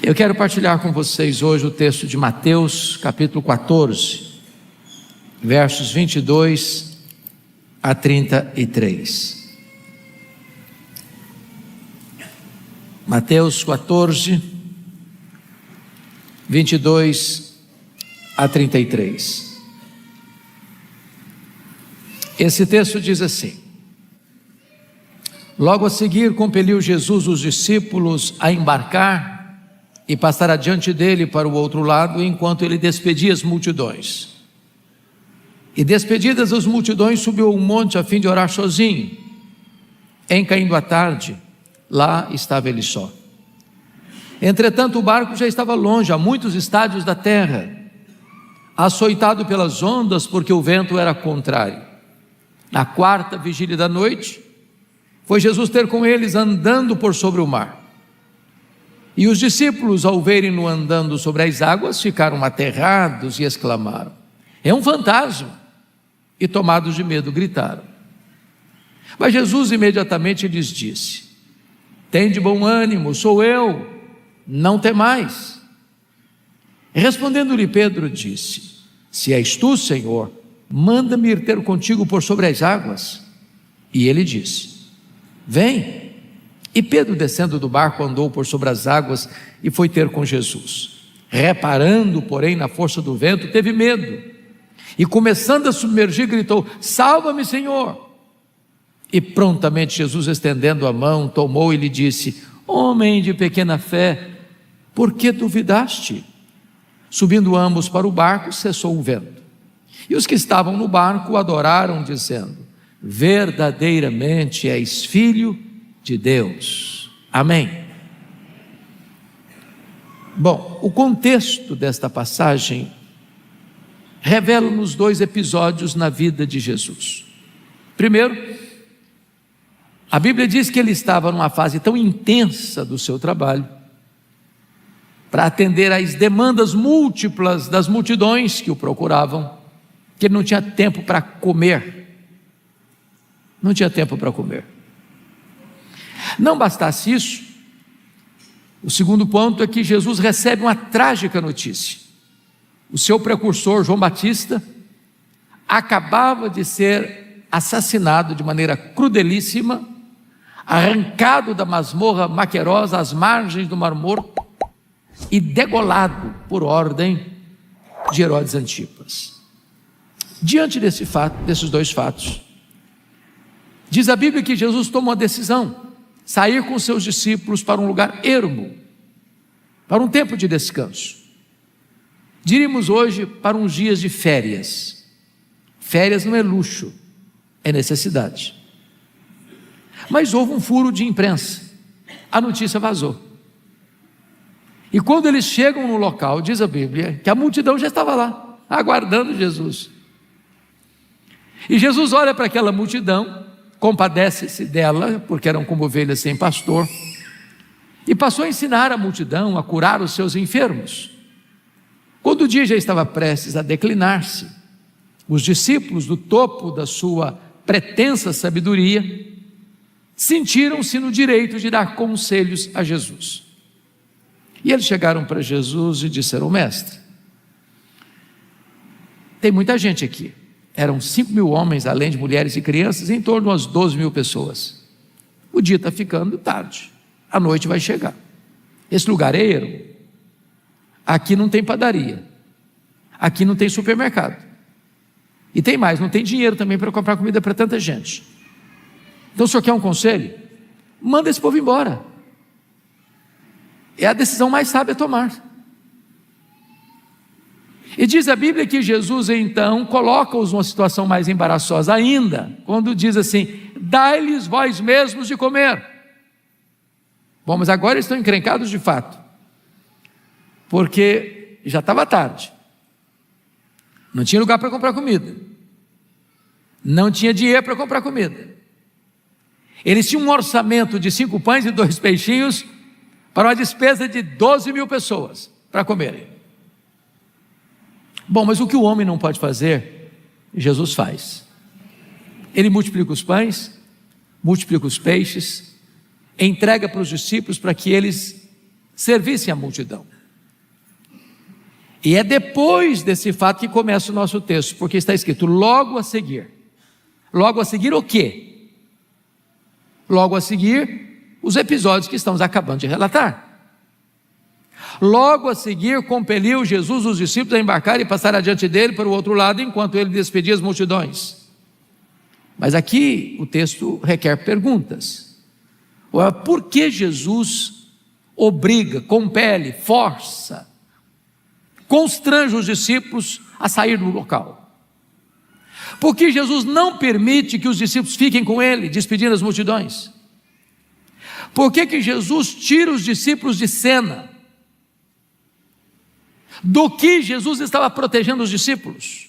Eu quero partilhar com vocês hoje o texto de Mateus, capítulo 14, versos 22 a 33. Mateus 14, 22 a 33. Esse texto diz assim: Logo a seguir compeliu Jesus os discípulos a embarcar e passar adiante dele para o outro lado, enquanto ele despedia as multidões. E despedidas as multidões, subiu ao monte a fim de orar sozinho. Em caindo a tarde, lá estava ele só. Entretanto, o barco já estava longe, a muitos estádios da terra, açoitado pelas ondas, porque o vento era contrário. Na quarta vigília da noite, foi Jesus ter com eles andando por sobre o mar. E os discípulos, ao verem-no andando sobre as águas, ficaram aterrados e exclamaram: é um fantasma! E tomados de medo, gritaram. Mas Jesus imediatamente lhes disse: tende bom ânimo, sou eu, não temais. Respondendo-lhe Pedro, disse: se és tu, Senhor, manda-me ir ter contigo por sobre as águas. E ele disse: vem. E Pedro, descendo do barco, andou por sobre as águas e foi ter com Jesus. Reparando, porém, na força do vento, teve medo, e começando a submergir, gritou: salva-me, Senhor! E prontamente Jesus, estendendo a mão, tomou e lhe disse: homem de pequena fé, por que duvidaste? Subindo ambos para o barco, cessou o vento. E os que estavam no barco o adoraram, dizendo: verdadeiramente és filho de Deus. Amém. Bom, o contexto desta passagem revela-nos dois episódios na vida de Jesus. Primeiro, a Bíblia diz que ele estava numa fase tão intensa do seu trabalho, para atender às demandas múltiplas das multidões que o procuravam, que ele não tinha tempo para comer. Não tinha tempo para comer. Não bastasse isso, o segundo ponto é que Jesus recebe uma trágica notícia. O seu precursor, João Batista, acabava de ser assassinado de maneira crudelíssima, arrancado da masmorra maquerosa às margens do Mar Morto e degolado por ordem de Herodes Antipas. Diante desses dois fatos, diz a Bíblia que Jesus toma uma decisão: sair com seus discípulos para um lugar ermo, para um tempo de descanso. Diríamos hoje, para uns dias de férias. Férias não é luxo, é necessidade. Mas houve um furo de imprensa, a notícia vazou. E quando eles chegam no local, diz a Bíblia, que a multidão já estava lá, aguardando Jesus. E Jesus olha para aquela multidão, compadece-se dela, porque eram como ovelhas sem pastor, e passou a ensinar a multidão a curar os seus enfermos. Quando o dia já estava prestes a declinar-se, os discípulos, do topo da sua pretensa sabedoria, sentiram-se no direito de dar conselhos a Jesus. E eles chegaram para Jesus e disseram: mestre, tem muita gente aqui. Eram 5.000 homens, além de mulheres e crianças, em torno às 12.000 pessoas. O dia está ficando tarde, a noite vai chegar. Esse lugar é ermo. Aqui não tem padaria, aqui não tem supermercado, e tem mais, não tem dinheiro também para comprar comida para tanta gente. Então o senhor quer um conselho? Manda esse povo embora. É a decisão mais sábia a tomar. E diz a Bíblia que Jesus então coloca-os numa situação mais embaraçosa ainda, quando diz assim: dai-lhes vós mesmos de comer. Bom, mas agora eles estão encrencados de fato, porque já estava tarde, não tinha lugar para comprar comida, não tinha dinheiro para comprar comida. Eles tinham um orçamento de 5 pães e 2 peixinhos para uma despesa de 12.000 pessoas para comerem. Bom, mas o que o homem não pode fazer, Jesus faz. Ele multiplica os pães, multiplica os peixes, entrega para os discípulos para que eles servissem a multidão. E é depois desse fato que começa o nosso texto, porque está escrito logo a seguir. Logo a seguir o quê? Logo a seguir os episódios que estamos acabando de relatar. Logo a seguir compeliu Jesus os discípulos a embarcar e passar adiante dele para o outro lado, enquanto ele despedia as multidões. Mas aqui o texto requer perguntas. Por que Jesus obriga, compele, força, constrange os discípulos a sair do local? Por que Jesus não permite que os discípulos fiquem com ele, despedindo as multidões? Por que Jesus tira os discípulos de cena? Do que Jesus estava protegendo os discípulos?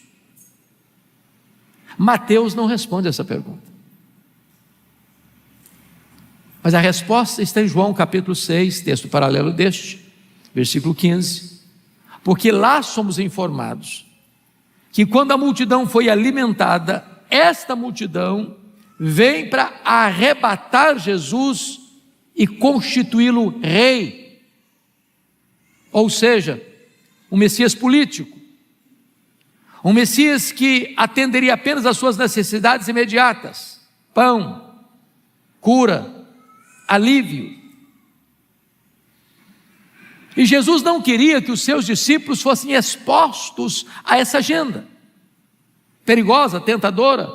Mateus não responde essa pergunta. Mas a resposta está em João capítulo 6, texto paralelo deste, versículo 15. Porque lá somos informados que quando a multidão foi alimentada, esta multidão vem para arrebatar Jesus e constituí-lo rei. Ou seja, um Messias político, um Messias que atenderia apenas às suas necessidades imediatas: pão, cura, alívio. E Jesus não queria que os seus discípulos fossem expostos a essa agenda perigosa, tentadora,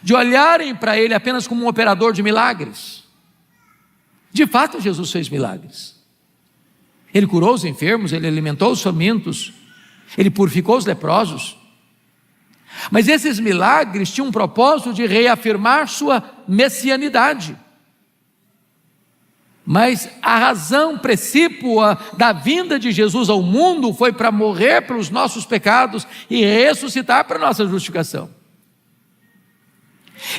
de olharem para ele apenas como um operador de milagres. De fato, Jesus fez milagres. Ele curou os enfermos, ele alimentou os famintos, ele purificou os leprosos. Mas esses milagres tinham um propósito de reafirmar sua messianidade. Mas a razão precípua da vinda de Jesus ao mundo foi para morrer pelos nossos pecados e ressuscitar para a nossa justificação.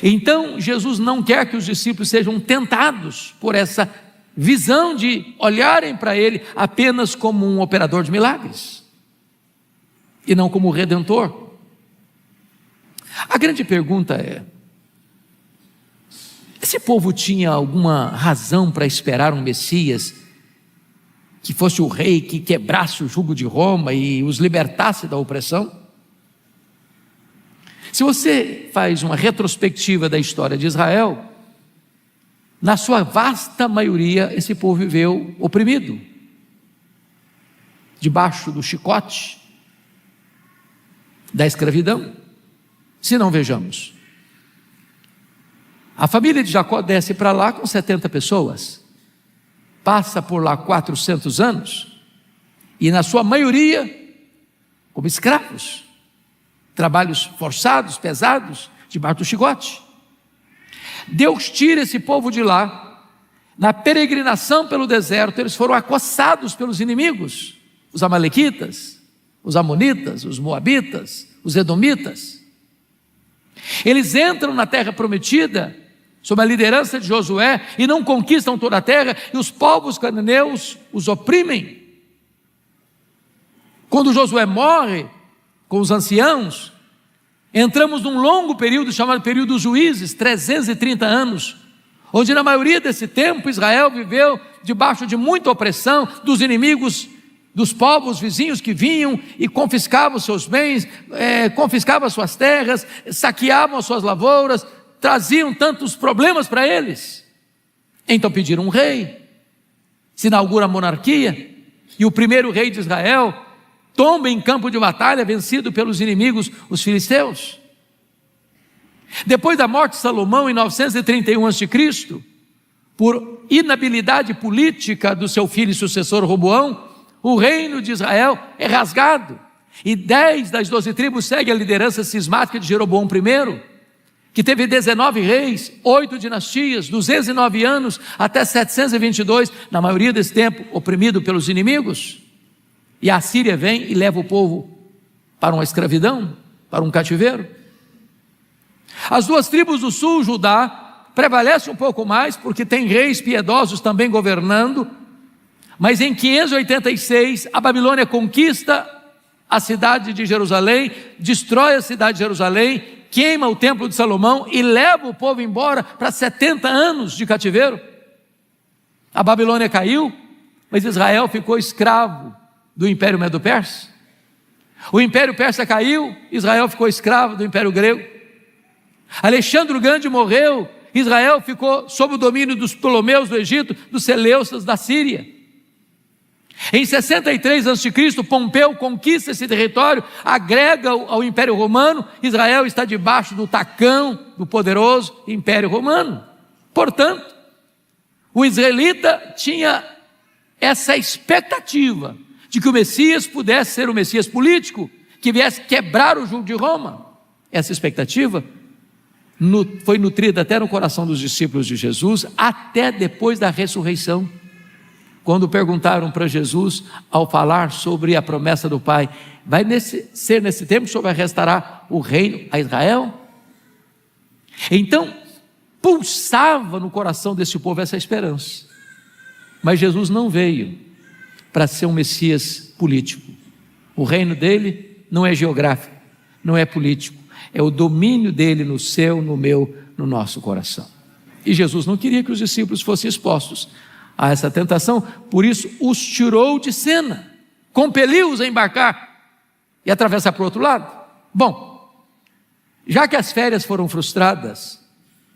Então Jesus não quer que os discípulos sejam tentados por essa visão de olharem para ele apenas como um operador de milagres e não como redentor. A grande pergunta é: esse povo tinha alguma razão para esperar um Messias que fosse o rei que quebrasse o jugo de Roma e os libertasse da opressão? Se você faz uma retrospectiva da história de Israel, na sua vasta maioria esse povo viveu oprimido, debaixo do chicote da escravidão. Se não, vejamos, a família de Jacó desce para lá com 70 pessoas, passa por lá 400 anos, e na sua maioria como escravos, trabalhos forçados, pesados, debaixo do chicote. Deus tira esse povo de lá. Na peregrinação pelo deserto, eles foram acossados pelos inimigos, os amalequitas, os amonitas, os moabitas, os edomitas. Eles entram na terra prometida sob a liderança de Josué e não conquistam toda a terra, e os povos cananeus os oprimem. Quando Josué morre com os anciãos, entramos num longo período chamado período dos juízes, 330 anos, onde na maioria desse tempo Israel viveu debaixo de muita opressão dos inimigos, dos povos vizinhos que vinham e confiscavam seus bens, confiscavam suas terras, saqueavam as suas lavouras, traziam tantos problemas para eles. Então pediram um rei, se inaugura a monarquia, e o primeiro rei de Israel tomba em campo de batalha, vencido pelos inimigos, os filisteus. Depois da morte de Salomão em 931 a.C., por inabilidade política do seu filho e sucessor Roboão, o reino de Israel é rasgado, e 10 das 12 tribos seguem a liderança cismática de Jeroboão I, que teve 19 reis, 8 dinastias, 209 anos, até 722, na maioria desse tempo oprimido pelos inimigos. E a Síria vem e leva o povo para uma escravidão, para um cativeiro. As duas tribos do sul, Judá, prevalecem um pouco mais, porque tem reis piedosos também governando. Mas em 586, a Babilônia conquista a cidade de Jerusalém, destrói a cidade de Jerusalém, queima o templo de Salomão e leva o povo embora para 70 anos de cativeiro. A Babilônia caiu, Mas Israel ficou escravo do Império Medo-Persa. O Império Persa caiu, Israel ficou escravo do Império Grego. Alexandre o Grande morreu, Israel ficou sob o domínio dos Ptolomeus do Egito, dos Seleucidas da Síria. Em 63 a.C., Pompeu conquista esse território, agrega ao Império Romano. Israel está debaixo do tacão do poderoso Império Romano. Portanto, o israelita tinha essa expectativa de que o Messias pudesse ser um Messias político, que viesse quebrar o jugo de Roma. Essa expectativa foi nutrida até no coração dos discípulos de Jesus, até depois da ressurreição. Quando perguntaram para Jesus, ao falar sobre a promessa do Pai, vai ser nesse tempo que o Senhor vai restaurar o reino a Israel? Então, pulsava no coração desse povo essa esperança. Mas Jesus não veio para ser um Messias político. O reino dele não é geográfico, não é político, é o domínio dele no seu, no meu, no nosso coração. E Jesus não queria que os discípulos fossem expostos a essa tentação, por isso os tirou de cena, compeliu-os a embarcar e atravessar para o outro lado. Bom, já que as férias foram frustradas,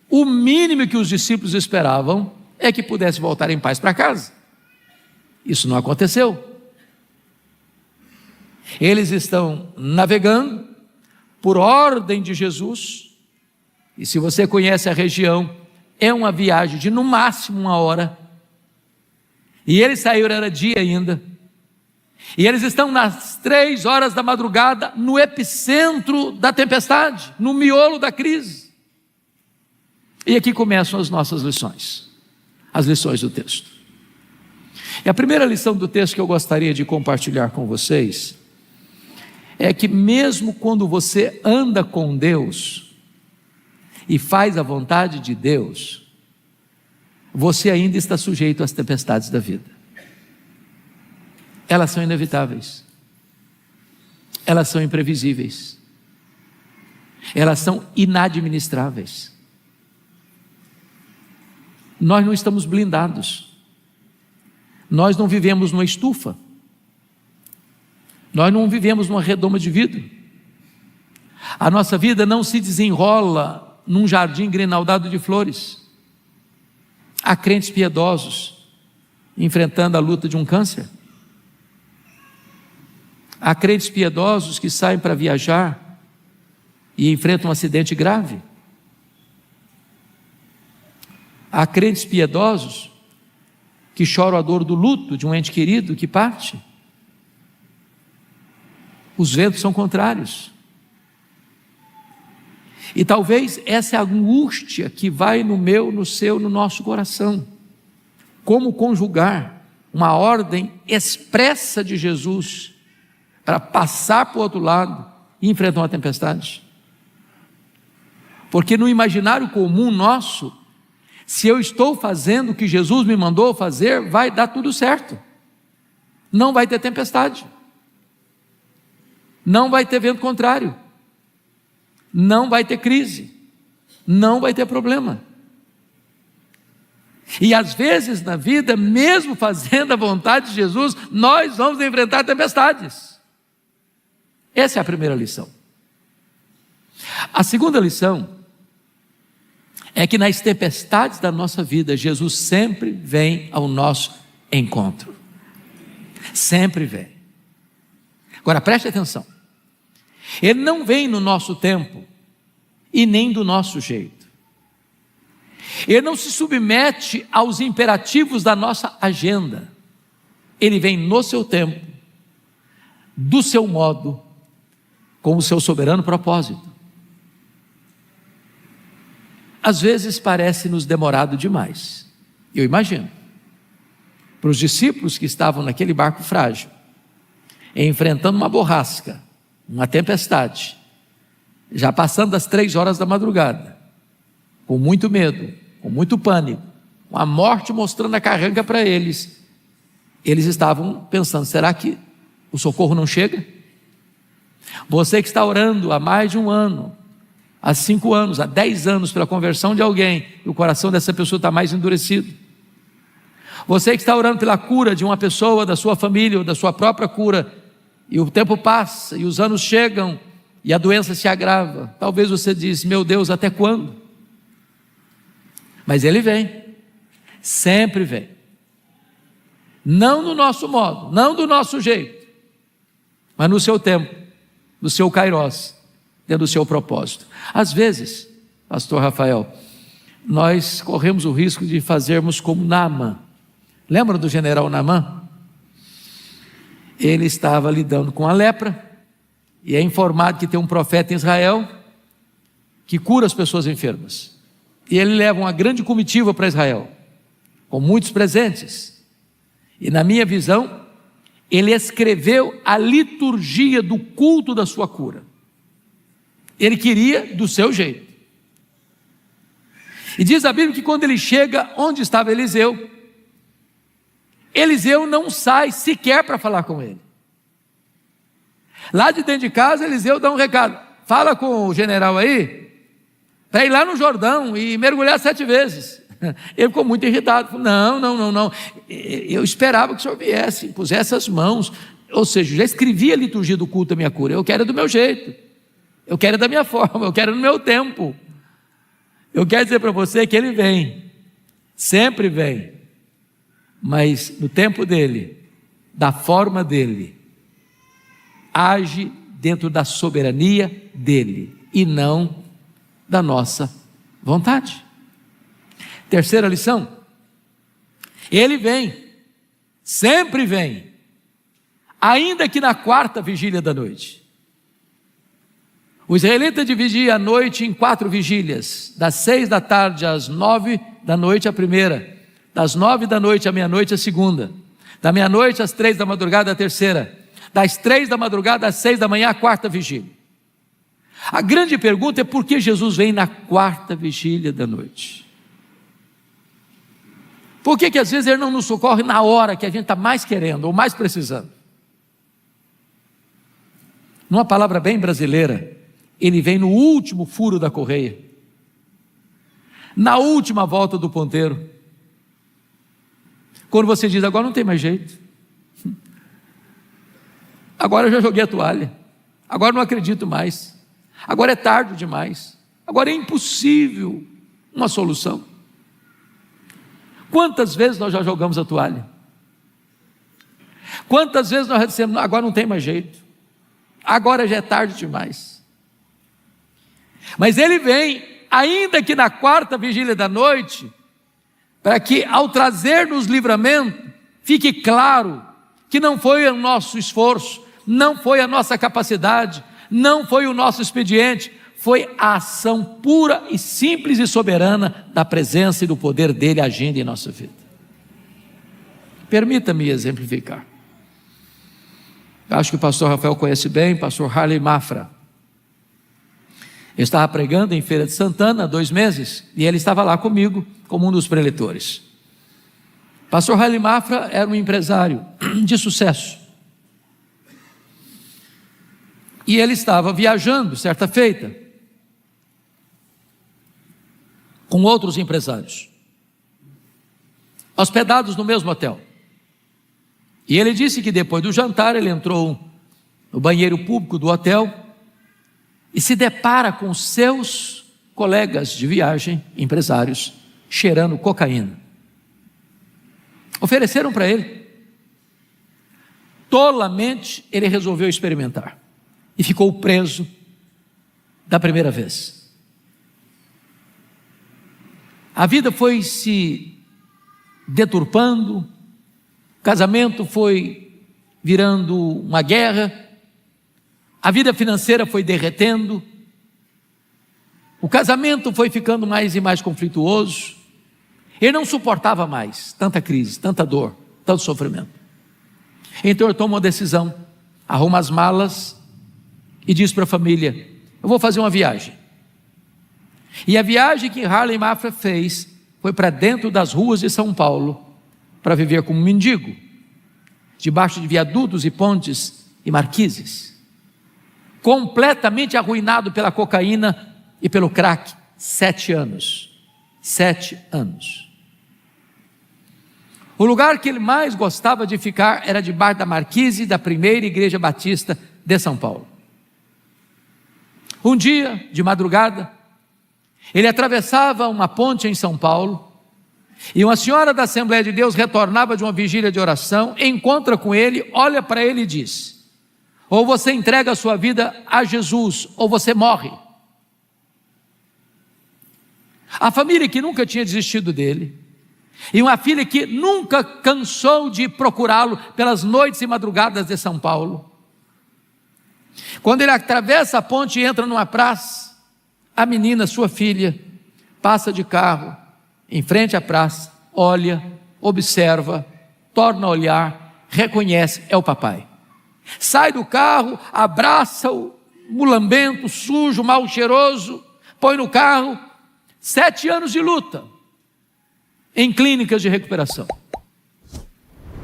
o mínimo que os discípulos esperavam é que pudessem voltar em paz para casa. Isso não aconteceu. Eles estão navegando por ordem de Jesus, e se você conhece a região, é uma viagem de no máximo 1 hora, e eles saíram, era dia ainda, e eles estão nas 3 horas da madrugada, no epicentro da tempestade, no miolo da crise. E aqui começam as nossas lições, as lições do texto. E a primeira lição do texto que eu gostaria de compartilhar com vocês é que mesmo quando você anda com Deus e faz a vontade de Deus, você ainda está sujeito às tempestades da vida. Elas são inevitáveis, elas são imprevisíveis, elas são inadministráveis. Nós não estamos blindados. Nós não vivemos numa estufa, nós não vivemos numa redoma de vidro. A nossa vida não se desenrola num jardim grinaldado de flores. Há crentes piedosos enfrentando a luta de um câncer. Há crentes piedosos que saem para viajar e enfrentam um acidente grave. Há crentes piedosos que choram a dor do luto de um ente querido que parte. Os ventos são contrários. E talvez essa é a angústia que vai no meu, no seu, no nosso coração. Como conjugar uma ordem expressa de Jesus para passar para o outro lado e enfrentar uma tempestade? Porque no imaginário comum nosso, se eu estou fazendo o que Jesus me mandou fazer, vai dar tudo certo. Não vai ter tempestade. Não vai ter vento contrário. Não vai ter crise. Não vai ter problema. E às vezes na vida, mesmo fazendo a vontade de Jesus, nós vamos enfrentar tempestades. Essa é a primeira lição. A segunda lição é que nas tempestades da nossa vida, Jesus sempre vem ao nosso encontro. Sempre vem. Agora preste atenção. Ele não vem no nosso tempo e nem do nosso jeito. Ele não se submete aos imperativos da nossa agenda. Ele vem no seu tempo, do seu modo, com o seu soberano propósito. Às vezes parece-nos demorado demais. Eu imagino. Para os discípulos que estavam naquele barco frágil, enfrentando uma borrasca, uma tempestade, já passando das 3 horas da madrugada, com muito medo, com muito pânico, com a morte mostrando a carranca para eles, eles estavam pensando, será que o socorro não chega? Você que está orando há mais de 1 ano, há 5 anos, há 10 anos pela conversão de alguém, e o coração dessa pessoa está mais endurecido. Você que está orando pela cura de uma pessoa, da sua família ou da sua própria cura, e o tempo passa, e os anos chegam, e a doença se agrava. Talvez você diz: meu Deus, até quando? Mas Ele vem, sempre vem. Não no nosso modo, não do nosso jeito, mas no seu tempo, no seu kairos, dentro do seu propósito. Às vezes, pastor Rafael, nós corremos o risco de fazermos como Naamã. Lembra do general Naamã? Ele estava lidando com a lepra, e é informado que tem um profeta em Israel, que cura as pessoas enfermas, e ele leva uma grande comitiva para Israel, com muitos presentes, e na minha visão, ele escreveu a liturgia do culto da sua cura. Ele queria do seu jeito, e diz a Bíblia que quando ele chega onde estava Eliseu, Eliseu não sai sequer para falar com ele. Lá de dentro de casa, Eliseu dá um recado: fala com o general aí, para ir lá no Jordão e mergulhar 7 vezes. Ele ficou muito irritado, falou: não, eu esperava que o senhor viesse, pusesse as mãos, ou seja, já escrevi a liturgia do culto da minha cura, eu quero do meu jeito, eu quero da minha forma, eu quero no meu tempo. Eu quero dizer para você que ele vem, sempre vem, mas no tempo dele, da forma dele, age dentro da soberania dele e não da nossa vontade. Terceira lição: ele vem, sempre vem, ainda que na 4ª vigília da noite. O israelita dividia a noite em 4 vigílias, das 6 da tarde às 9 da noite a primeira, das 9 da noite à meia-noite a segunda, da meia-noite às 3 da madrugada a terceira, das 3 da madrugada às 6 da manhã a 4ª vigília. A grande pergunta é: por que Jesus vem na 4ª vigília da noite? Por que às vezes Ele não nos socorre na hora que a gente está mais querendo ou mais precisando? Numa palavra bem brasileira, Ele vem no último furo da correia, na última volta do ponteiro, quando você diz: agora não tem mais jeito, agora eu já joguei a toalha, agora não acredito mais, agora é tarde demais, agora é impossível uma solução. Quantas vezes nós já jogamos a toalha? Quantas vezes nós já dissemos: agora não tem mais jeito, agora já é tarde demais? Mas Ele vem, ainda que na 4ª vigília da noite, para que ao trazer-nos livramento, fique claro que não foi o nosso esforço, não foi a nossa capacidade, não foi o nosso expediente, foi a ação pura e simples e soberana da presença e do poder dEle agindo em nossa vida. Permita-me exemplificar. Acho que o pastor Rafael conhece bem, o pastor Harley Mafra. Eu estava pregando em Feira de Santana há 2 meses, e ele estava lá comigo, como um dos preletores. O pastor Harley Mafra era um empresário de sucesso, e ele estava viajando, certa feita, com outros empresários, hospedados no mesmo hotel. E ele disse que depois do jantar, ele entrou no banheiro público do hotel e se depara com seus colegas de viagem, empresários, cheirando cocaína. Ofereceram para ele. Tolamente, ele resolveu experimentar e ficou preso da primeira vez. A vida foi se deturpando, o casamento foi virando uma guerra, a vida financeira foi derretendo, o casamento foi ficando mais e mais conflituoso. Ele não suportava mais tanta crise, tanta dor, tanto sofrimento. Então ele toma uma decisão, arruma as malas e diz para a família: eu vou fazer uma viagem. E a viagem que Harley Mafra fez foi para dentro das ruas de São Paulo, para viver como mendigo, debaixo de viadutos e pontes e marquises, completamente arruinado pela cocaína e pelo crack. 7 anos. 7 anos. O lugar que ele mais gostava de ficar era debaixo da marquise da primeira igreja batista de São Paulo. Um dia, de madrugada, ele atravessava uma ponte em São Paulo, e uma senhora da Assembleia de Deus retornava de uma vigília de oração, encontra com ele, olha para ele e diz: ou você entrega a sua vida a Jesus, ou você morre. A família que nunca tinha desistido dele, e uma filha que nunca cansou de procurá-lo pelas noites e madrugadas de São Paulo. Quando ele atravessa a ponte e entra numa praça, a menina, sua filha, passa de carro em frente à praça, olha, observa, torna a olhar, reconhece, é o papai. Sai do carro, abraça o mulambento, sujo, mal cheiroso, põe no carro. 7 anos de luta em clínicas de recuperação.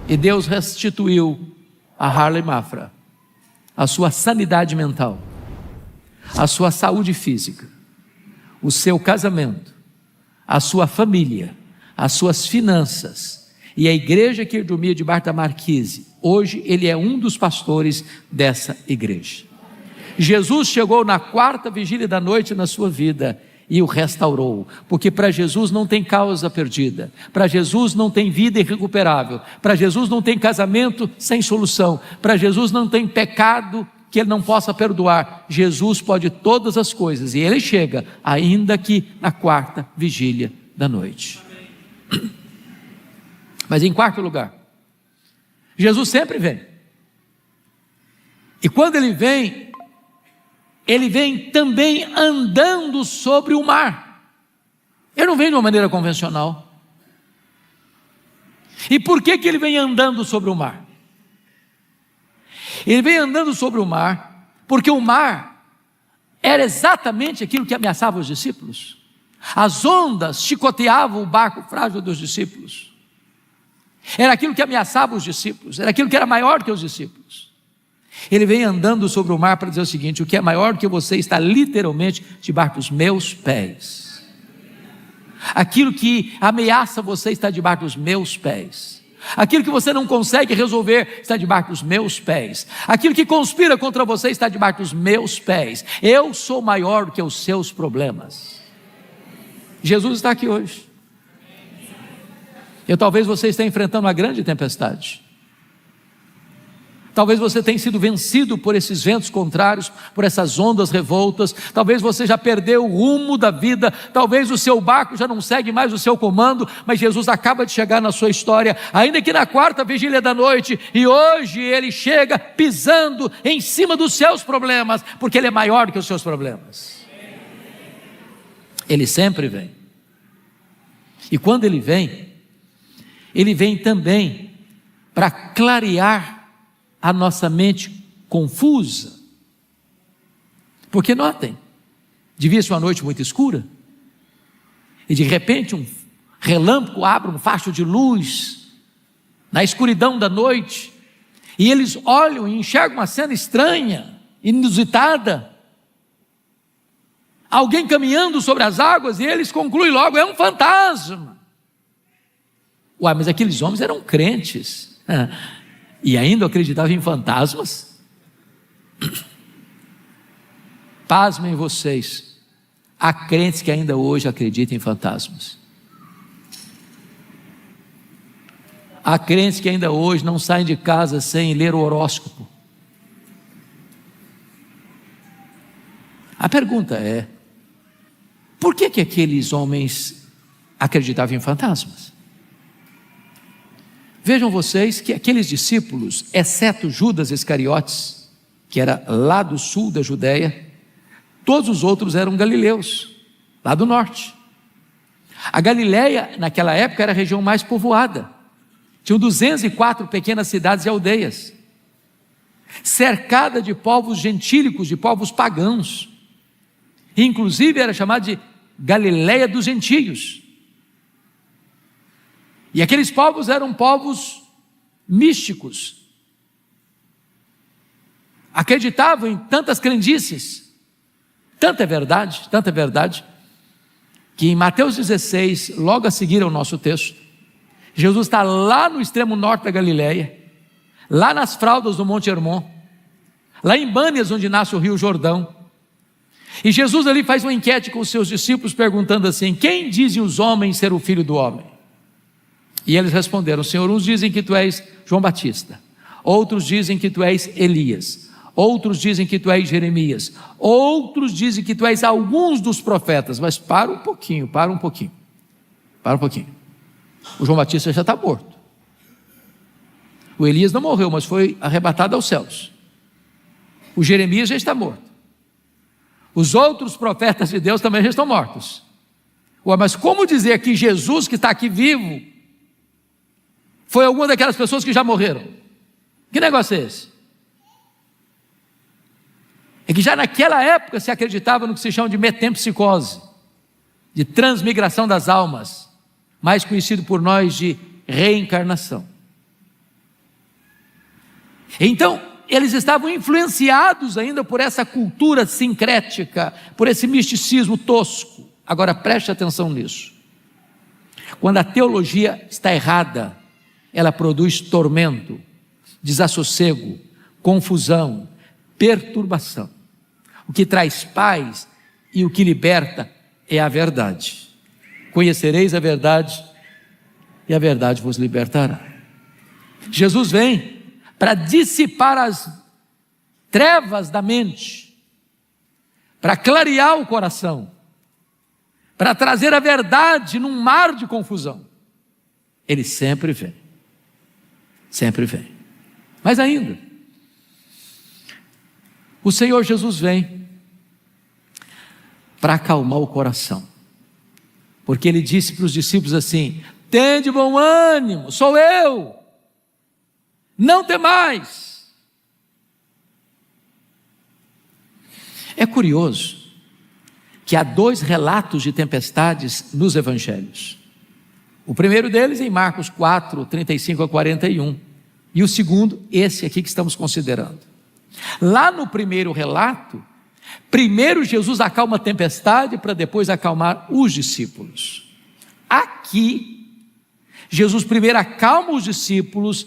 E Deus restituiu a Harley Mafra a sua sanidade mental, a sua saúde física, o seu casamento, a sua família, as suas finanças, e a igreja que ele dormia debaixo da marquise, hoje ele é um dos pastores dessa igreja. Jesus chegou na 4ª vigília da noite na sua vida e o restaurou, porque para Jesus não tem causa perdida, para Jesus não tem vida irrecuperável, para Jesus não tem casamento sem solução, para Jesus não tem pecado que ele não possa perdoar. Jesus pode todas as coisas, e ele chega ainda que na 4ª vigília da noite. Mas em quarto lugar, Jesus sempre vem, e quando ele vem também andando sobre o mar. Ele não vem de uma maneira convencional. E por que ele vem andando sobre o mar? Ele vem andando sobre o mar porque o mar era exatamente aquilo que ameaçava os discípulos. As ondas chicoteavam o barco frágil dos discípulos. Era aquilo que ameaçava os discípulos, era aquilo que era maior que os discípulos. Ele vem andando sobre o mar para dizer o seguinte: o que é maior que você está literalmente debaixo dos meus pés. Aquilo que ameaça você está debaixo dos meus pés. Aquilo que você não consegue resolver está debaixo dos meus pés. Aquilo que conspira contra você está debaixo dos meus pés. Eu sou maior do que os seus problemas. Jesus está aqui hoje. E talvez você esteja enfrentando uma grande tempestade. Talvez você tenha sido vencido por esses ventos contrários, por essas ondas revoltas. Talvez você já perdeu o rumo da vida. Talvez o seu barco já não segue mais o seu comando. Mas Jesus acaba de chegar na sua história, ainda que na 4ª vigília da noite. E hoje ele chega pisando em cima dos seus problemas, porque ele é maior que os seus problemas. Ele sempre vem. E quando ele vem também para clarear a nossa mente confusa. Porque notem, devia ser uma noite muito escura, e de repente um relâmpago abre um facho de luz na escuridão da noite, e eles olham e enxergam uma cena estranha, inusitada, alguém caminhando sobre as águas, e eles concluem logo: é um fantasma. Uai, mas aqueles homens eram crentes, e ainda acreditavam em fantasmas? Pasmem vocês, há crentes que ainda hoje acreditam em fantasmas. Há crentes que ainda hoje não saem de casa sem ler o horóscopo. A pergunta é: por que aqueles homens acreditavam em fantasmas? Vejam vocês que aqueles discípulos, exceto Judas Iscariotes, que era lá do sul da Judéia, todos os outros eram galileus, lá do norte. A Galileia, naquela época, era a região mais povoada. Tinham 204 pequenas cidades e aldeias, cercada de povos gentílicos, de povos pagãos. E, inclusive, era chamada de Galileia dos gentios. E aqueles povos eram povos místicos, acreditavam em tantas crendices. Tanta é verdade, que em Mateus 16, logo a seguir ao nosso texto, Jesus está lá no extremo norte da Galileia, lá nas fraldas do Monte Hermon, lá em Bânias, onde nasce o rio Jordão. E Jesus ali faz uma enquete com os seus discípulos, perguntando assim: quem dizem os homens ser o Filho do Homem? E eles responderam: Senhor, uns dizem que tu és João Batista, outros dizem que tu és Elias, outros dizem que tu és Jeremias, outros dizem que tu és alguns dos profetas. Mas para um pouquinho. O João Batista já está morto. O Elias não morreu, mas foi arrebatado aos céus. O Jeremias já está morto. Os outros profetas de Deus também já estão mortos. Ué, mas como dizer que Jesus, que está aqui vivo, foi alguma daquelas pessoas que já morreram? Que negócio é esse? É que já naquela época se acreditava no que se chama de metempsicose, de transmigração das almas, mais conhecido por nós de reencarnação. Então, eles estavam influenciados ainda por essa cultura sincrética, por esse misticismo tosco. Agora preste atenção nisso. Quando a teologia está errada, ela produz tormento, desassossego, confusão, perturbação. O que traz paz e o que liberta é a verdade. Conhecereis a verdade e a verdade vos libertará. Jesus vem para dissipar as trevas da mente, para clarear o coração, para trazer a verdade num mar de confusão. Ele sempre vem. Mas ainda, o Senhor Jesus vem para acalmar o coração, porque Ele disse para os discípulos assim: tende bom ânimo, sou eu, não temais. É curioso que há 2 relatos de tempestades nos evangelhos. O primeiro deles em Marcos 4, 35 a 41, e o segundo, esse aqui que estamos considerando. Lá no primeiro relato, primeiro Jesus acalma a tempestade para depois acalmar os discípulos. Aqui, Jesus primeiro acalma os discípulos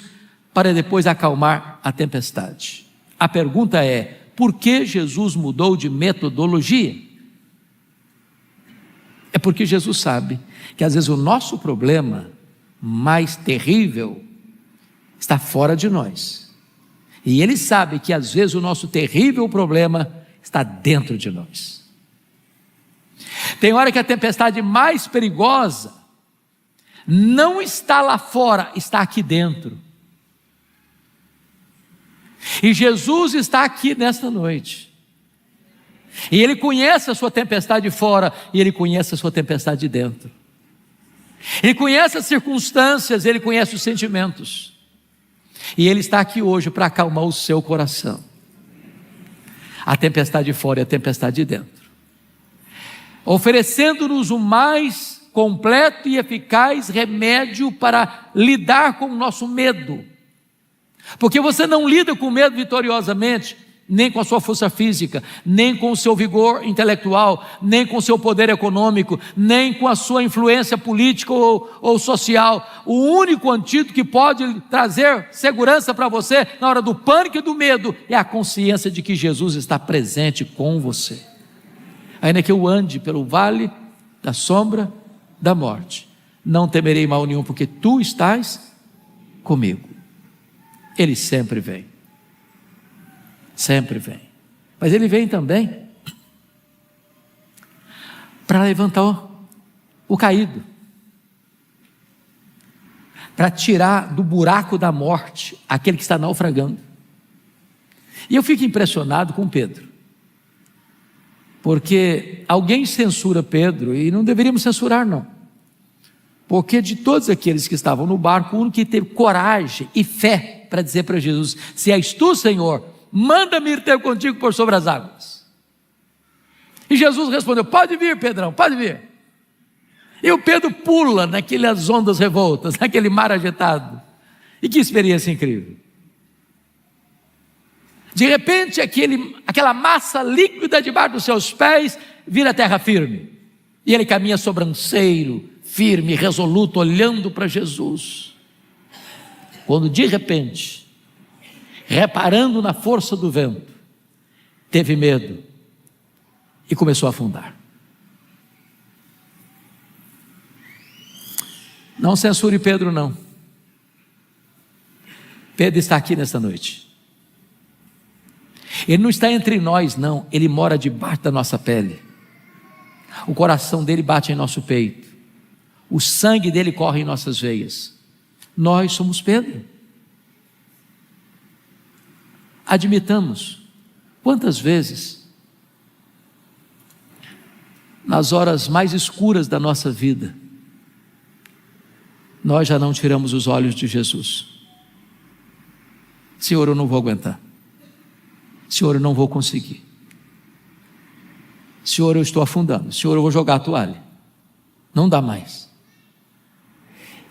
para depois acalmar a tempestade. A pergunta é: por que Jesus mudou de metodologia? É porque Jesus sabe que às vezes o nosso problema mais terrível está fora de nós. E Ele sabe que às vezes o nosso terrível problema está dentro de nós. Tem hora que a tempestade mais perigosa não está lá fora, está aqui dentro. E Jesus está aqui nesta noite. E Ele conhece a sua tempestade fora, e Ele conhece a sua tempestade de dentro. Ele conhece as circunstâncias, Ele conhece os sentimentos. E Ele está aqui hoje para acalmar o seu coração. A tempestade de fora e a tempestade de dentro, oferecendo-nos o mais completo e eficaz remédio para lidar com o nosso medo. Porque você não lida com o medo vitoriosamente, nem com a sua força física, nem com o seu vigor intelectual, nem com o seu poder econômico, nem com a sua influência política ou social. O único antídoto que pode trazer segurança para você na hora do pânico e do medo é a consciência de que Jesus está presente com você. Ainda que eu ande pelo vale da sombra da morte, não temerei mal nenhum, porque tu estás comigo. Ele sempre vem. Sempre vem. Mas Ele vem também para levantar o caído, para tirar do buraco da morte aquele que está naufragando. E eu fico impressionado com Pedro, porque alguém censura Pedro, e não deveríamos censurar não, porque de todos aqueles que estavam no barco, o único que teve coragem e fé para dizer para Jesus: se és tu, Senhor, manda-me ir ter contigo por sobre as águas. E Jesus respondeu: pode vir, Pedrão, pode vir. E o Pedro pula naquelas ondas revoltas, naquele mar agitado. E que experiência incrível. De repente aquela massa líquida debaixo dos seus pés vira terra firme, e ele caminha sobranceiro, firme, resoluto, olhando para Jesus, quando de repente, reparando na força do vento, teve medo e começou a afundar. Não censure Pedro, não. Pedro está aqui nessa noite. Ele não está entre nós, não. Ele mora debaixo da nossa pele. O coração dele bate em nosso peito. O sangue dele corre em nossas veias. Nós somos Pedro. Admitamos, quantas vezes, nas horas mais escuras da nossa vida, nós já não tiramos os olhos de Jesus. Senhor, eu não vou aguentar. Senhor, eu não vou conseguir. Senhor, eu estou afundando. Senhor, eu vou jogar a toalha. Não dá mais.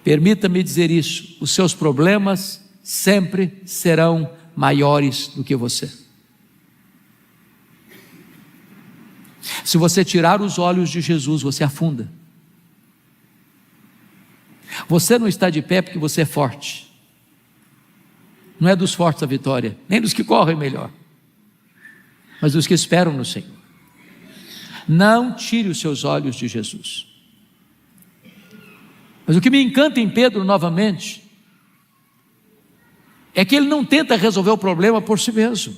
Permita-me dizer isso: os seus problemas sempre serão maiores do que você. Se você tirar os olhos de Jesus, você afunda. Você não está de pé porque você é forte. Não é dos fortes a vitória, nem dos que correm melhor, mas dos que esperam no Senhor. Não tire os seus olhos de Jesus. Mas o que me encanta em Pedro novamente é que ele não tenta resolver o problema por si mesmo.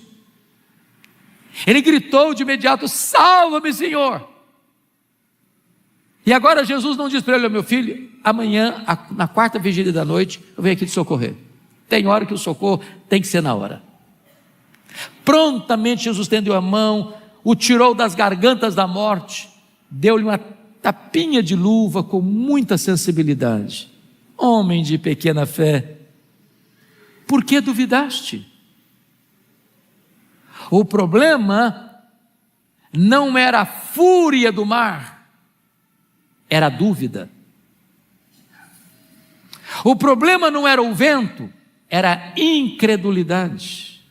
Ele gritou de imediato: salva-me, Senhor. E agora Jesus não diz para ele: meu filho, amanhã, na quarta vigília da noite, eu venho aqui te socorrer. Tem hora que o socorro tem que ser na hora. Prontamente Jesus estendeu a mão, o tirou das gargantas da morte, deu-lhe uma tapinha de luva com muita sensibilidade. Homem de pequena fé, por que duvidaste? O problema não era a fúria do mar, era a dúvida. O problema não era o vento, era a incredulidade.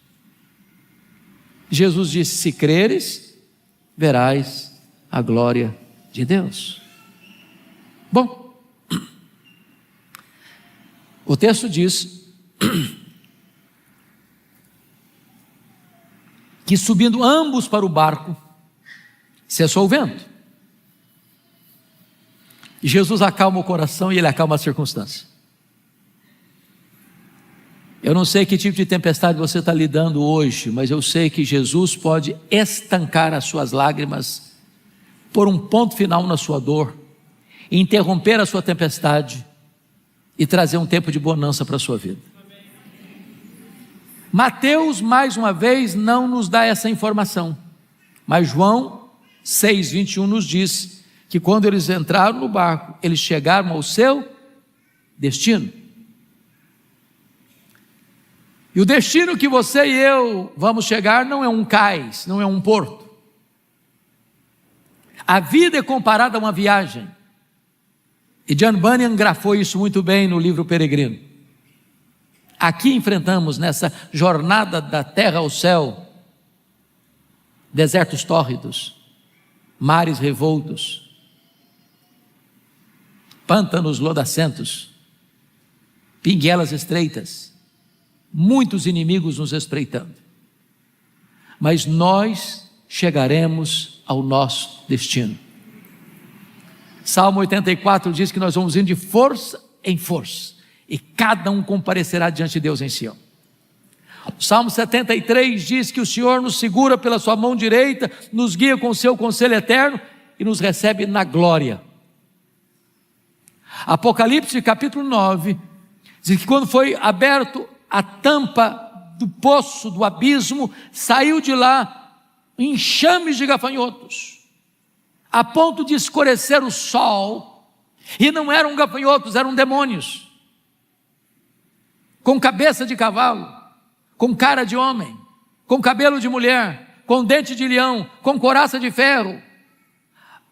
Jesus disse: se creres, verás a glória de Deus. Bom, o texto diz que subindo ambos para o barco, cessou o vento. E Jesus acalma o coração e ele acalma a circunstância. Eu não sei que tipo de tempestade você está lidando hoje, mas eu sei que Jesus pode estancar as suas lágrimas, pôr um ponto final na sua dor, interromper a sua tempestade e trazer um tempo de bonança para a sua vida. Mateus, mais uma vez, não nos dá essa informação, mas João 6:21 nos diz que quando eles entraram no barco, eles chegaram ao seu destino. E o destino que você e eu vamos chegar não é um cais, não é um porto. A vida é comparada a uma viagem. E John Bunyan grafou isso muito bem no livro Peregrino. Aqui enfrentamos, nessa jornada da terra ao céu, desertos tórridos, mares revoltos, pântanos lodacentos, pinguelas estreitas, muitos inimigos nos espreitando, mas nós chegaremos ao nosso destino. Salmo 84 diz que nós vamos indo de força em força, e cada um comparecerá diante de Deus em Sião. O Salmo 73 diz que o Senhor nos segura pela sua mão direita, nos guia com o seu conselho eterno e nos recebe na glória. Apocalipse capítulo 9 diz que quando foi aberto a tampa do poço, do abismo, saiu de lá enxames de gafanhotos, a ponto de escurecer o sol, e não eram gafanhotos, eram demônios, com cabeça de cavalo, com cara de homem, com cabelo de mulher, com dente de leão, com couraça de ferro,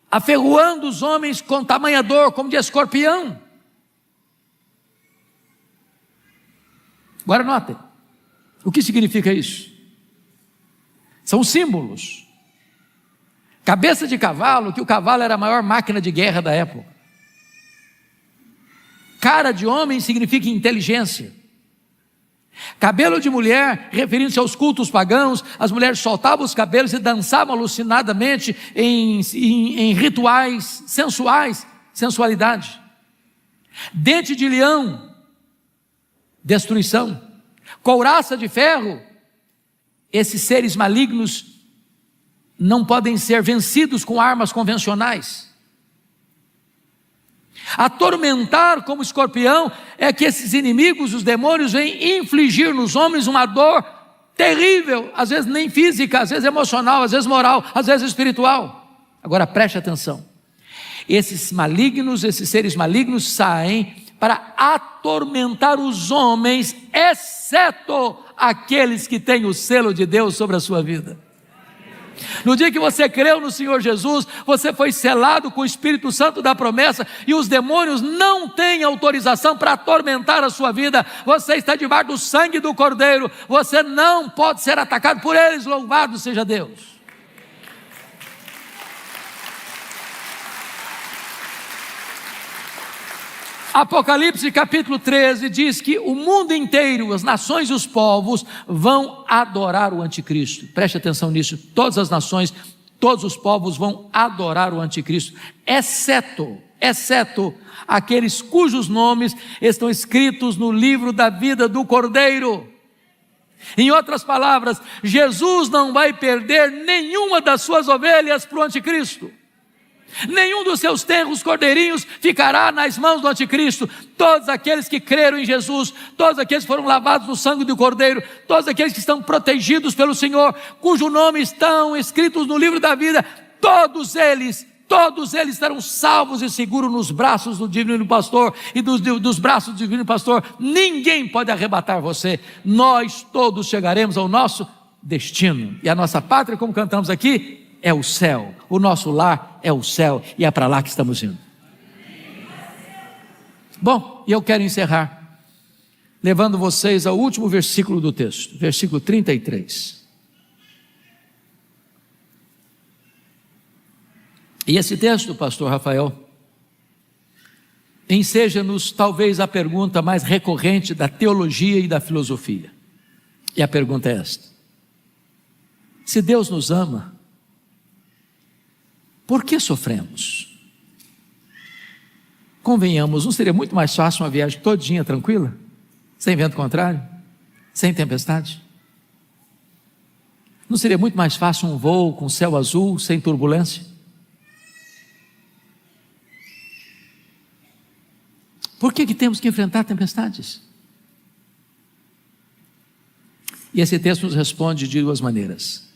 aferroando os homens com tamanha dor, como de escorpião. Agora notem, o que significa isso? São símbolos. Cabeça de cavalo, que o cavalo era a maior máquina de guerra da época. Cara de homem significa inteligência. Cabelo de mulher, referindo-se aos cultos pagãos, as mulheres soltavam os cabelos e dançavam alucinadamente em rituais sensuais, sensualidade. Dente de leão, destruição. Couraça de ferro, esses seres malignos não podem ser vencidos com armas convencionais. Atormentar como escorpião é que esses inimigos, os demônios, vêm infligir nos homens uma dor terrível, às vezes nem física, às vezes emocional, às vezes moral, às vezes espiritual. Agora preste atenção, esses seres malignos saem para atormentar os homens, exceto aqueles que têm o selo de Deus sobre a sua vida. No dia que você creu no Senhor Jesus, você foi selado com o Espírito Santo da promessa, e os demônios não têm autorização para atormentar a sua vida. Você está debaixo do sangue do Cordeiro, você não pode ser atacado por eles. Louvado seja Deus. Apocalipse capítulo 13 diz que o mundo inteiro, as nações e os povos vão adorar o anticristo. Preste atenção nisso, todas as nações, todos os povos vão adorar o anticristo, exceto aqueles cujos nomes estão escritos no livro da vida do Cordeiro. Em outras palavras, Jesus não vai perder nenhuma das suas ovelhas para o anticristo. Nenhum dos seus tenros cordeirinhos ficará nas mãos do anticristo. Todos aqueles que creram em Jesus, todos aqueles que foram lavados no sangue do Cordeiro, todos aqueles que estão protegidos pelo Senhor, cujo nome estão escritos no livro da vida, todos eles estarão salvos e seguros nos braços do divino pastor, e dos braços do divino pastor ninguém pode arrebatar você. Nós todos chegaremos ao nosso destino, e a nossa pátria, como cantamos aqui, é o céu. O nosso lar é o céu, e é para lá que estamos indo. Bom, e eu quero encerrar levando vocês ao último versículo do texto, versículo 33. E esse texto, pastor Rafael, enseja-nos talvez a pergunta mais recorrente da teologia e da filosofia. E a pergunta é esta: se Deus nos ama, por que sofremos? Convenhamos, não seria muito mais fácil uma viagem todinha tranquila? Sem vento contrário? Sem tempestade? Não seria muito mais fácil um voo com céu azul, sem turbulência? Por que temos que enfrentar tempestades? E esse texto nos responde de duas maneiras.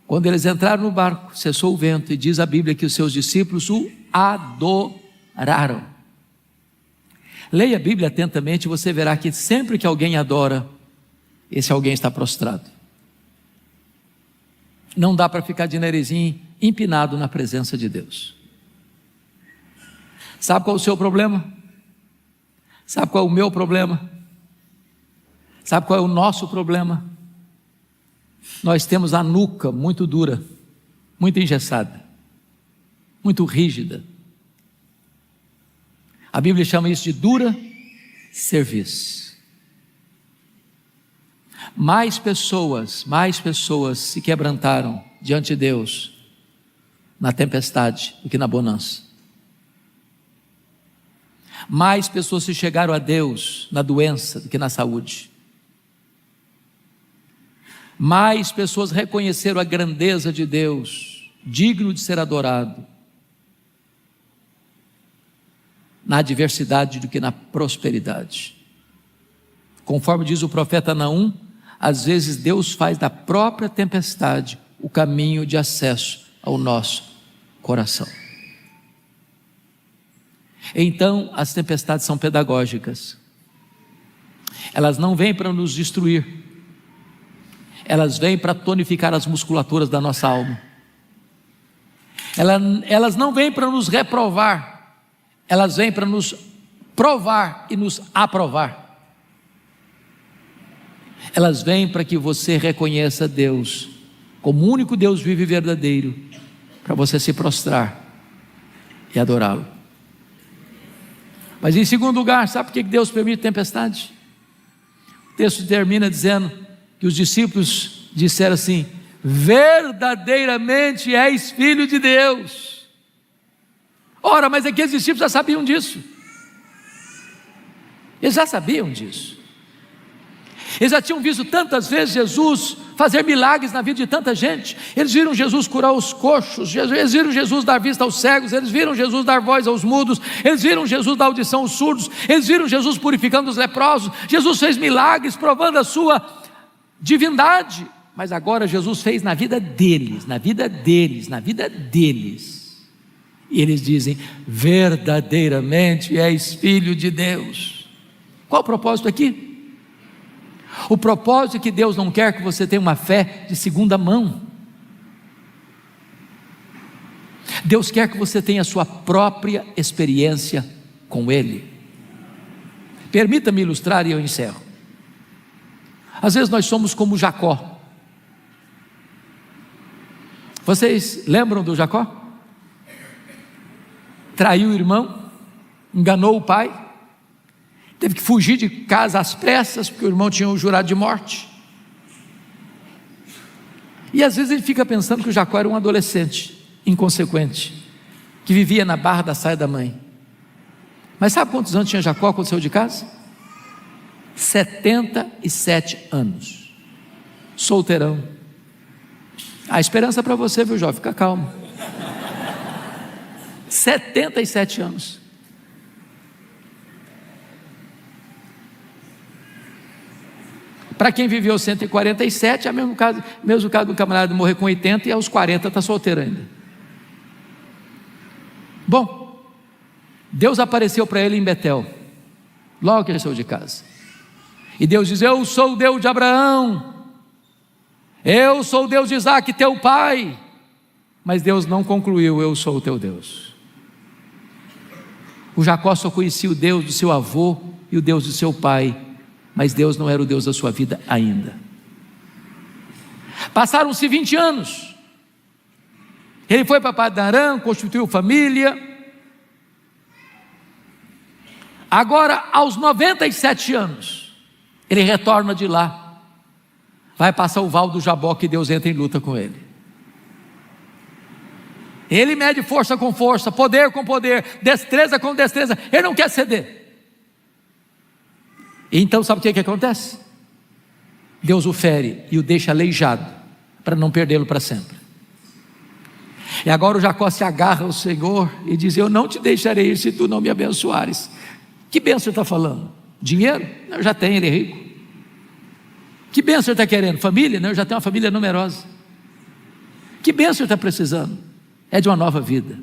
Quando eles entraram no barco, cessou o vento, e diz a Bíblia que os seus discípulos o adoraram. Leia a Bíblia atentamente e você verá que sempre que alguém adora, esse alguém está prostrado. Não dá para ficar de narizinho empinado na presença de Deus. Sabe qual é o seu problema? Sabe qual é o meu problema? Sabe qual é o nosso problema? Nós temos a nuca muito dura, muito engessada, muito rígida. A Bíblia chama isso de dura cerviz. Mais pessoas se quebrantaram diante de Deus na tempestade do que na bonança. Mais pessoas se chegaram a Deus na doença do que na saúde. Mais pessoas reconheceram a grandeza de Deus, digno de ser adorado, na adversidade do que na prosperidade. Conforme diz o profeta Naum, às vezes Deus faz da própria tempestade o caminho de acesso ao nosso coração. Então, as tempestades são pedagógicas. Elas não vêm para nos destruir. Elas vêm para tonificar as musculaturas da nossa alma. Elas não vêm para nos reprovar. Elas vêm para nos provar e nos aprovar. Elas vêm para que você reconheça Deus como o único Deus vivo e verdadeiro, para você se prostrar e adorá-lo. Mas em segundo lugar, sabe por que Deus permite tempestade? O texto termina dizendo que os discípulos disseram assim: verdadeiramente és filho de Deus. Ora, mas aqueles discípulos já sabiam disso. Eles já sabiam disso. Eles já tinham visto tantas vezes Jesus fazer milagres na vida de tanta gente. Eles viram Jesus curar os coxos, eles viram Jesus dar vista aos cegos, eles viram Jesus dar voz aos mudos, eles viram Jesus dar audição aos surdos, eles viram Jesus purificando os leprosos. Jesus fez milagres provando a sua divindade. Mas agora Jesus fez na vida deles, na vida deles, na vida deles. E eles dizem: verdadeiramente és filho de Deus. Qual o propósito aqui? O propósito é que Deus não quer que você tenha uma fé de segunda mão. Deus quer que você tenha a sua própria experiência com Ele. Permita-me ilustrar e eu encerro. Às vezes nós somos como Jacó. Vocês lembram do Jacó? Traiu o irmão, enganou o pai, teve que fugir de casa às pressas, porque o irmão tinha o jurado de morte. E às vezes ele fica pensando que o Jacó era um adolescente inconsequente, que vivia na barra da saia da mãe. Mas sabe quantos anos tinha Jacó quando saiu de casa? 77 anos, solteirão. Há esperança para você, viu, jovem? Fica calmo. 77 anos. Para quem viveu 147, é o mesmo caso do camarada morrer com 80 e aos 40 está solteiro ainda. Bom, Deus apareceu para ele em Betel, logo que ele saiu de casa. E Deus diz: eu sou o Deus de Abraão, eu sou o Deus de Isaac, teu pai. Mas Deus não concluiu: eu sou o teu Deus. O Jacó só conhecia o Deus do seu avô e o Deus do seu pai, mas Deus não era o Deus da sua vida ainda. Passaram-se 20 anos. Ele foi para Padan-Aram, constituiu família. Agora, aos 97 anos, ele retorna de lá, vai passar o val do Jaboque, e Deus entra em luta com ele. Ele mede força com força, poder com poder, destreza com destreza. Ele não quer ceder. Então sabe o que acontece? Deus o fere e o deixa aleijado, para não perdê-lo para sempre. E agora o Jacó se agarra ao Senhor e diz: eu não te deixarei ir se tu não me abençoares. Que bênção ele está falando? Dinheiro? Não, eu já tenho, ele é rico. Que bênção ele está querendo? Família? Não, eu já tenho uma família numerosa. Que bênção ele está precisando? É de uma nova vida,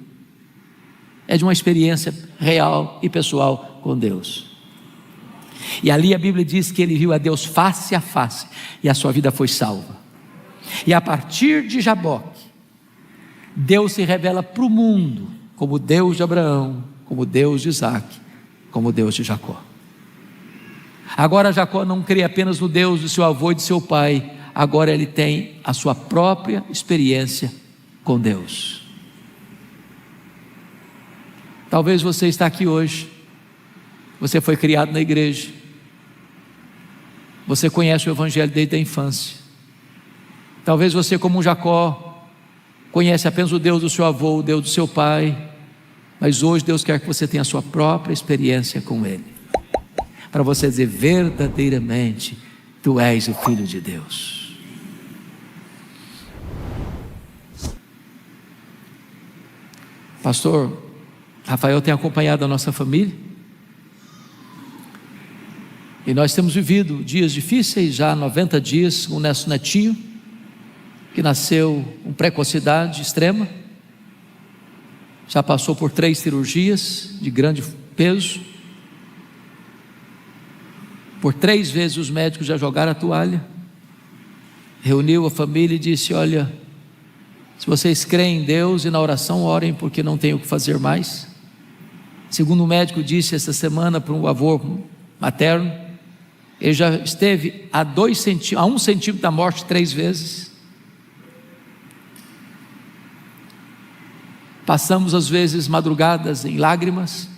é de uma experiência real e pessoal com Deus. E ali a Bíblia diz que ele viu a Deus face a face, e a sua vida foi salva. E a partir de Jaboque, Deus se revela para o mundo como Deus de Abraão, como Deus de Isaac, como Deus de Jacó. Agora Jacó não crê apenas no Deus do seu avô e de seu pai, agora ele tem a sua própria experiência com Deus. Talvez você está aqui hoje, você foi criado na igreja, você conhece o Evangelho desde a infância. Talvez você, como Jacó, conhece apenas o Deus do seu avô, o Deus do seu pai, mas hoje Deus quer que você tenha a sua própria experiência com Ele, para você dizer: verdadeiramente tu és o Filho de Deus. Pastor Rafael tem acompanhado a nossa família, e nós temos vivido dias difíceis, já há 90 dias, com o nosso netinho, que nasceu com precocidade extrema, já passou por 3 cirurgias de grande peso, por 3 vezes os médicos já jogaram a toalha, reuniu a família e disse: olha, se vocês creem em Deus e na oração, orem, porque não tem o que fazer mais. Segundo o médico disse essa semana para um avô materno, ele já esteve a 1 centímetro da morte 3 vezes. Passamos às vezes madrugadas em lágrimas,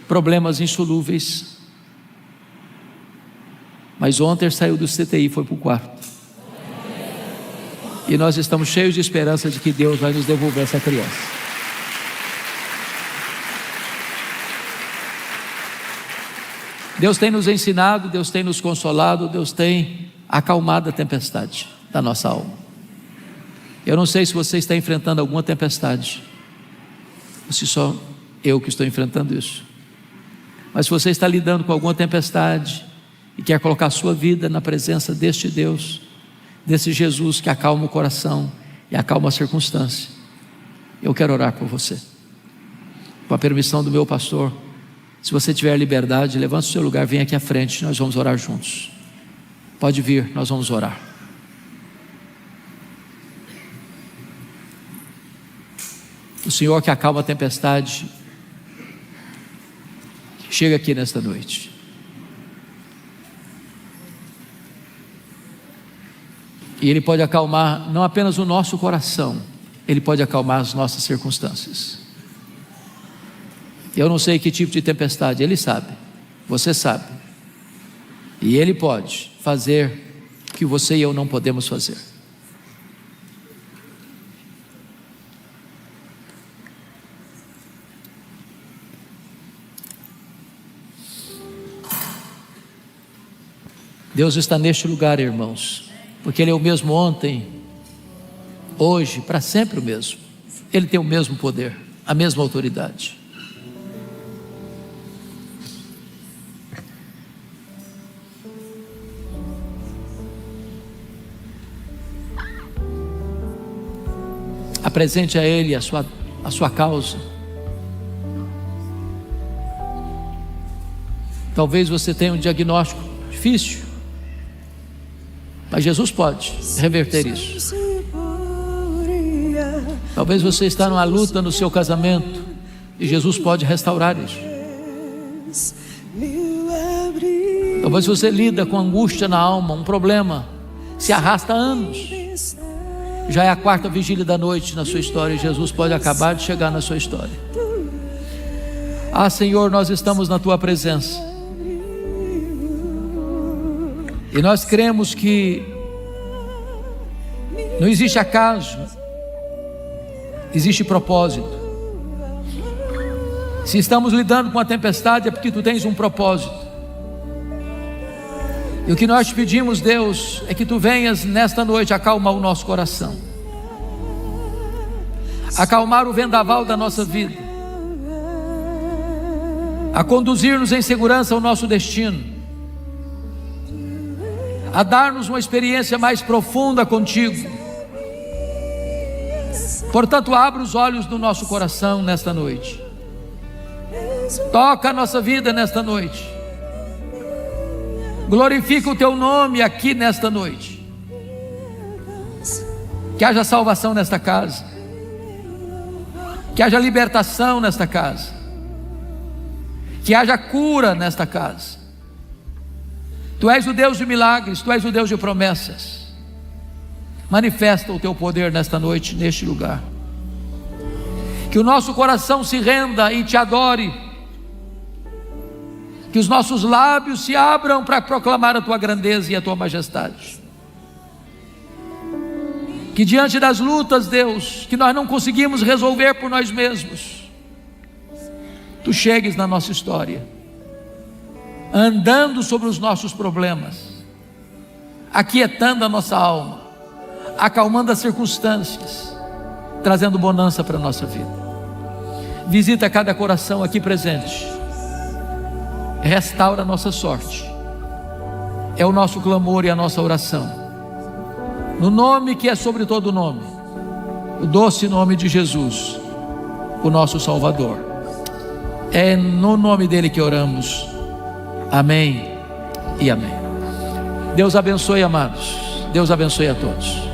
problemas insolúveis, mas ontem saiu do CTI e foi para o quarto. E nós estamos cheios de esperança de que Deus vai nos devolver essa criança. Deus tem nos ensinado, Deus tem nos consolado, Deus tem acalmado a tempestade da nossa alma. Eu não sei se você está enfrentando alguma tempestade, ou se só eu que estou enfrentando isso. Mas se você está lidando com alguma tempestade e quer colocar a sua vida na presença deste Deus, desse Jesus que acalma o coração e acalma a circunstância, eu quero orar por você. Com a permissão do meu pastor, se você tiver liberdade, levante o seu lugar, vem aqui à frente, nós vamos orar juntos. Pode vir, nós vamos orar. O Senhor que acalma a tempestade chega aqui nesta noite. E Ele pode acalmar não apenas o nosso coração, Ele pode acalmar as nossas circunstâncias. Eu não sei que tipo de tempestade, Ele sabe, você sabe. E Ele pode fazer o que você e eu não podemos fazer. Deus está neste lugar, irmãos, porque Ele é o mesmo ontem, hoje, para sempre o mesmo. Ele tem o mesmo poder, a mesma autoridade. Apresente a Ele a sua causa. Talvez você tenha um diagnóstico difícil, mas Jesus pode reverter isso. Talvez você está numa luta no seu casamento e Jesus pode restaurar isso. Talvez você lida com angústia na alma, um problema se arrasta há anos. Já é a 4ª vigília da noite na sua história e Jesus pode acabar de chegar na sua história. Ah, Senhor, nós estamos na Tua presença. E nós cremos que não existe acaso, existe propósito. Se estamos lidando com a tempestade é porque Tu tens um propósito. E o que nós te pedimos, Deus, é que Tu venhas nesta noite acalmar o nosso coração, acalmar o vendaval da nossa vida, a conduzir-nos em segurança ao nosso destino, a dar-nos uma experiência mais profunda contigo. Portanto, abra os olhos do nosso coração nesta noite, toca a nossa vida nesta noite, glorifica o Teu nome aqui nesta noite. Que haja salvação nesta casa, que haja libertação nesta casa, que haja cura nesta casa. Tu és o Deus de milagres, Tu és o Deus de promessas. Manifesta o Teu poder nesta noite, neste lugar. Que o nosso coração se renda e Te adore. Que os nossos lábios se abram para proclamar a Tua grandeza e a Tua majestade. Que diante das lutas, Deus, que nós não conseguimos resolver por nós mesmos, Tu chegues na nossa história, andando sobre os nossos problemas, aquietando a nossa alma, acalmando as circunstâncias, trazendo bonança para a nossa vida. Visita cada coração aqui presente, restaura a nossa sorte. É o nosso clamor e a nossa oração, no nome que é sobre todo nome, o doce nome de Jesus, o nosso Salvador. É no nome dele que oramos. Amém e amém. Deus abençoe, amados. Deus abençoe a todos.